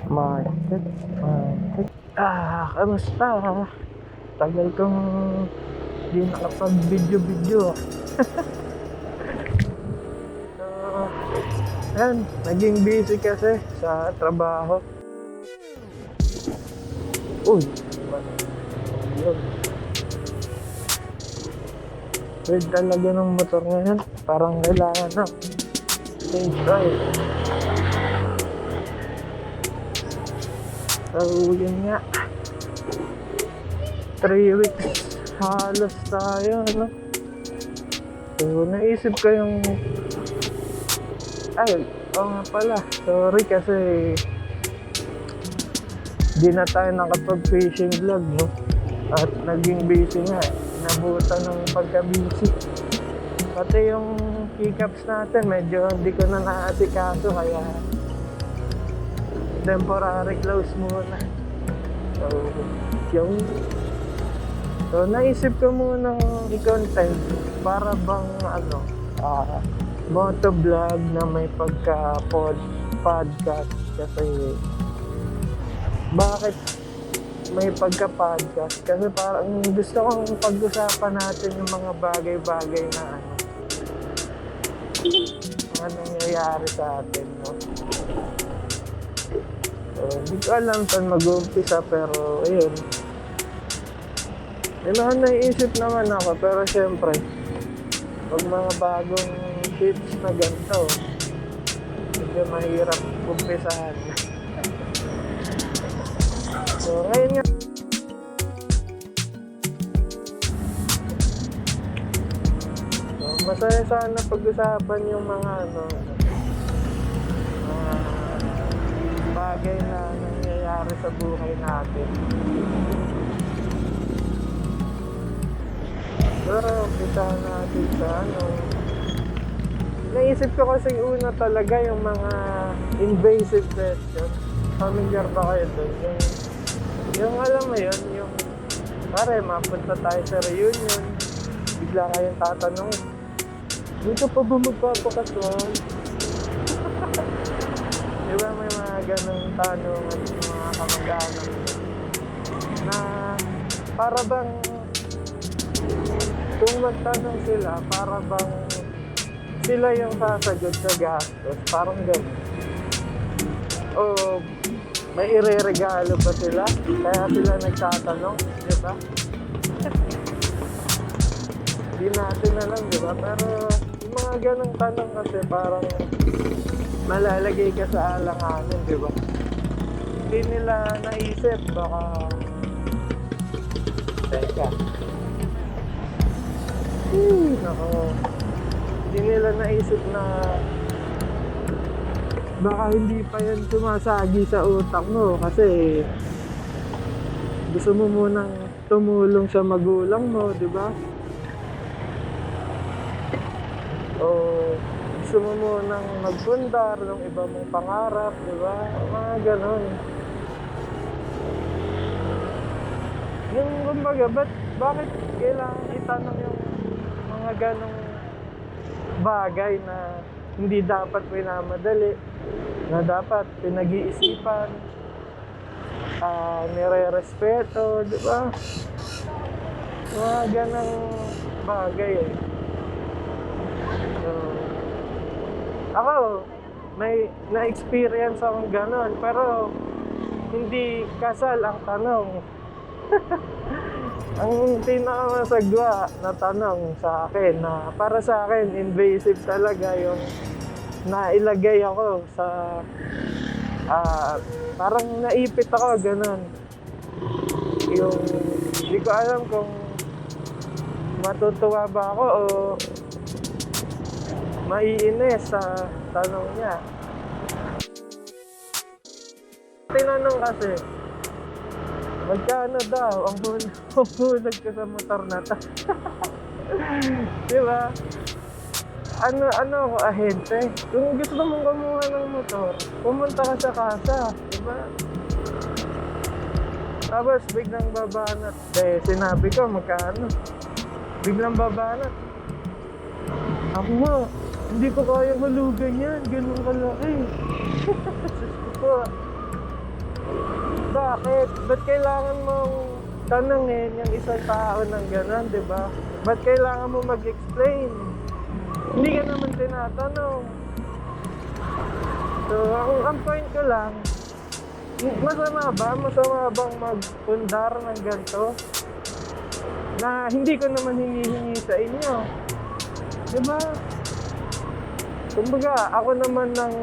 Market. Kamusta? Tagal kong di nakapag-video. So, yan, naging busy kasi sa trabaho. Uy, yun. Weird talaga ng motor ngayon. Parang kailangan na change oil. So, yun nga. 3 weeks halos tayo, no? So, naisip ko yung... Ay, nga pala. Sorry kasi... Di na tayo nakapag-fishing vlog, no? At naging busy nga. Nabutan ng pagka-busy. Pati yung keycaps natin, medyo hindi ko na naasikaso, kaya... temporary close muna. So, yung... So, naisip ko munang i-content para bang, moto vlog na may pagka-podcast. Kasi, bakit may pagka-podcast? Kasi parang gusto kong pag-usapan natin yung mga bagay-bagay na ano nangyayari sa atin, no? So, hindi ko alam saan mag-uumpisa, pero ayun. May mga naiisip naman ako, pero syempre pag mga bagong tips na ganito, medyo mahirap umpisahan. So, ngayon nga masaya sana pag-usapan yung mga bagay na nangyayari sa buhay natin. Pero umpisahan natin sa naisip ko kasi una talaga yung mga invasive questions. Familiar ba kayo doon? Yung alam mo yun, yung pare, mapunta tayo sa reunion, bigla kayong tatanong, dito pa ba magpapakasal? Diba may mga ganong tanong at mga kamag-anak na para bang kung magtanong sila, para bang sila yung sasagot sa gastos, parang gano'n. O may ireregalo ba sila? Kaya sila nagtatanong, di ba? Di natin alam, di ba? Pero yung mga ganong tanong kasi parang malalagay ka sa alanganin, di ba? Hindi nila naisip, baka... Teka. Nako. Hindi nila naisip na baka hindi pa yan sumasagi sa utak mo kasi gusto mo munang tumulong sa magulang mo, di ba? O gusto mo munang magpundar ng iba mong pangarap, di ba? Mga ganon. Yung kumbaga, bakit kailangan itanong yung mga ganong bagay na hindi dapat pinamadali, na dapat pinag-iisipan, nire-respeto, di ba? Mga ganong bagay eh. So, ako, may na-experience akong ganon, pero hindi kasal ang tanong. Ang pinakamasagwa na tanong sa akin, na para sa akin invasive talaga, yung nailagay ako sa parang naipit ako, ganun. Yung hindi ko alam kung matutuwa ba ako o maiinis sa tanong niya. Tinanong kasi, magkano daw ang bulag ka sa motor na to? Diba? Ano ako, ahente? Kung gusto mong kumuha ng motor, pumunta ka sa kasa, diba? Tapos biglang babanat. Sinabi ko magkano? Biglang babanat. Ako nga, hindi ko kaya hulugan yan, ganun kalaki. Sus ko po. Bakit? Ba't kailangan mong tanungin yung isang tao ng gano'n, di ba? Ba't kailangan mo mag-explain? Hindi ka naman tinatanong. So, ang point ko lang, masama ba? Masama bang magpundar ng ganito? Na hindi ko naman hinihingi sa inyo. Diba? Kumbaga, ako naman nang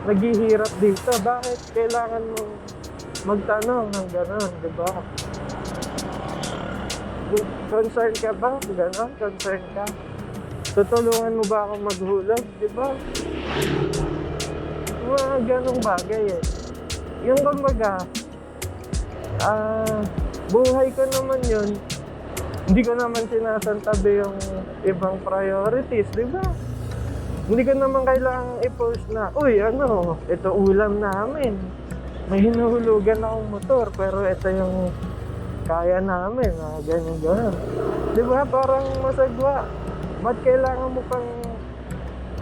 naghihirap dito. Bakit kailangan mong magtanong ng gano'n? Diba? Concern ka ba? Gano'n? Concern ka? Tutulungan mo ba akong maghulog? Diba? Mga ganong bagay eh. Yung kumbaga, buhay ko naman yun. Hindi ko naman sinasantabi yung ibang priorities, di ba? Hindi ko naman kailangang i-post na, uy, ano, ito ulam namin. May hinuhulugan akong motor, pero ito yung kaya namin, ganyan. Di ba? Parang masagwa. Ba't kailangan mo pang,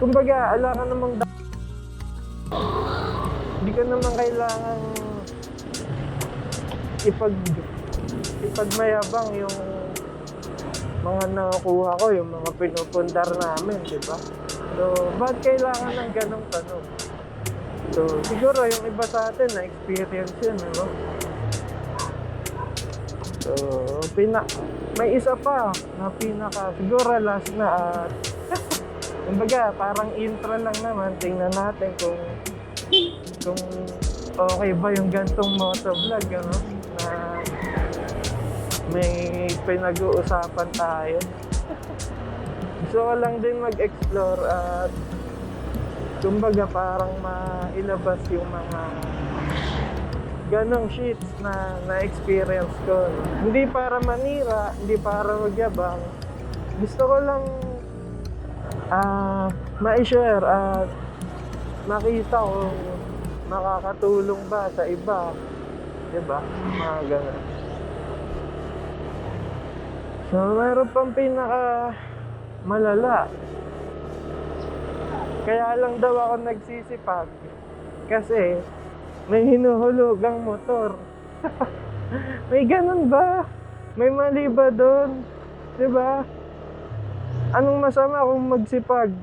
kumbaga, ala ka namang hindi ko naman kailangan ipagmayabang yung mga nakuha ko, yung mga pinupundar namin, di ba? So, ba't kailangan ng ganong tanong? So, siguro yung iba sa atin na experience yun, ano? So, may isa pa na siguro last na at kumbaga, parang intro lang naman. Tingnan natin kung okay ba yung gantong motovlog, ano? Na may pinag-uusapan tayo. Gusto ko lang din mag-explore at kumbaga parang mailabas yung mga ganong shits na na-experience ko, no? Hindi para manira, hindi para magyabang. Gusto ko lang ma-share at makita ko makakatulong ba sa iba, diba? Mga ganun. So, mayroon pang pinaka malala. Kaya lang daw ako nagsisipag kasi may hinuhulugang motor. May ganun ba? May mali ba doon? Diba? Anong masama kung magsipag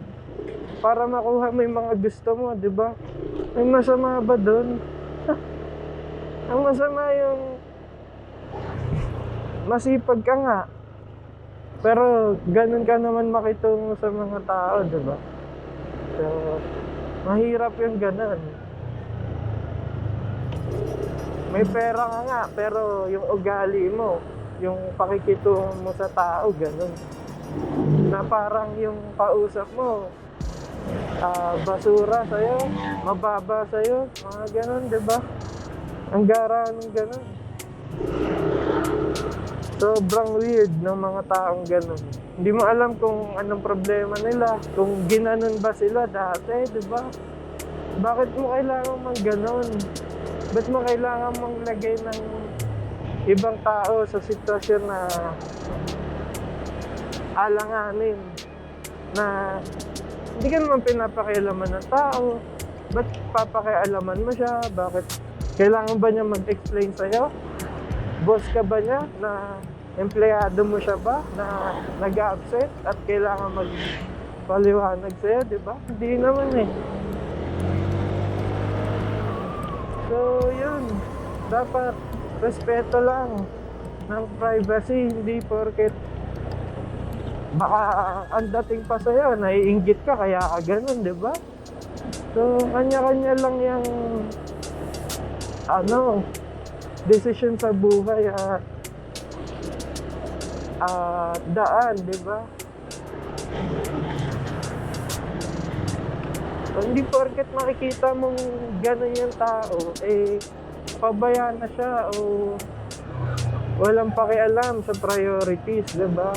para makuha mo yung mga gusto mo, diba? May masama ba doon? Ang masama yung masipag ka nga, pero ganun ka naman makitungo sa mga tao, diba? So, mahirap yung ganun. May pera ka nga, pero yung ugali mo, yung pakikitungo mo sa tao, ganun. Na parang yung kausap mo, basura sa'yo, mababa sa'yo, mga ganun, diba? Ang gara ng ganun. Sobrang weird ng mga taong ganun. Hindi mo alam kung anong problema nila, kung ginanon ba sila dati, diba? Bakit mo kailangan mang ganun? Ba't mo kailangan mong lagay ng ibang tao sa sitwasyon na alanganin, na hindi ka naman pinapakialaman ng tao? Ba't papakialaman mo siya? Bakit kailangan ba niya mag-explain sa'yo? Boss ka ba niya? Na empleyado mo siya ba? Na nag-absent at kailangan magpaliwanag sa'yo, di ba? Hindi naman eh. So, yun. Dapat respeto lang ng privacy. Hindi porket baka ang dating pa sa'yo, naiinggit ka, kaya ka ganun, di ba? So, kanya-kanya lang yung decision sa buhay at daan, di ba? So, hindi porket makikita mong ganun yung tao, pabayaan na siya o walang pakialam sa priorities, di ba?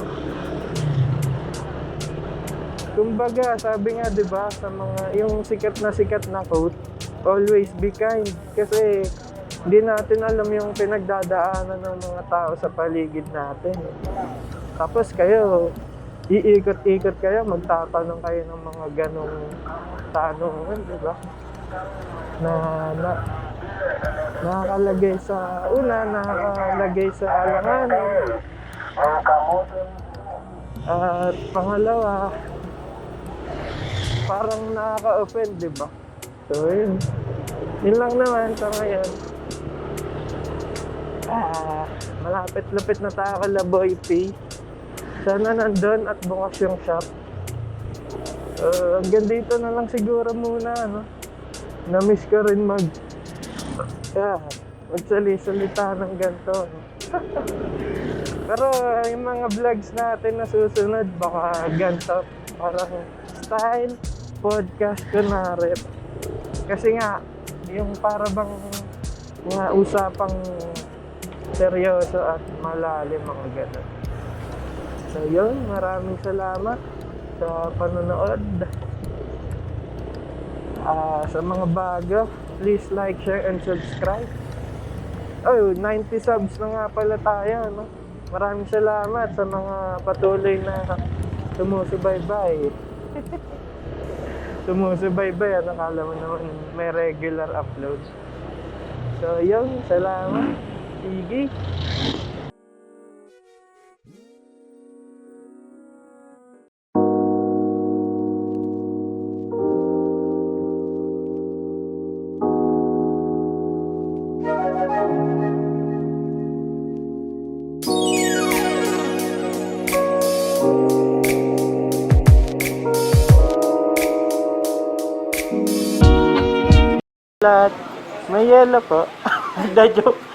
Kumbaga, sabi nga, di ba, sa mga, yung sikat na quote, always be kind. Kasi, hindi natin alam yung pinagdadaanan ng mga tao sa paligid natin. Tapos kayo, iikot-ikot kayo, magtatanong kayo ng mga ganong tanongan, di ba? Na Nakakalagay sa nakakalagay sa alanganin. At pangalawa, parang nakaka-offend, di ba? So, yun. Yun lang naman sa ngayon. Malapit-lapit na tayo kay Boy P. Sana nandun at bukas yung shop. Hanggang dito na lang siguro muna, no? Na-miss ko rin magsali-salita ng ganito, no? Pero yung mga vlogs natin na susunod, baka ganito. Parang style podcast kunwari. Kasi nga, yung para bang mga usapang seryoso at malalim mga ganun. So yun, maraming salamat sa panonood. Sa mga bago, please like, share, and subscribe. 90 subs na nga pala tayo, no? Maraming salamat sa mga patuloy na sumusubaybay. Sumusubaybay, akala mo naman may regular upload. So yun, salamat. Sige. May yellow po. Joke.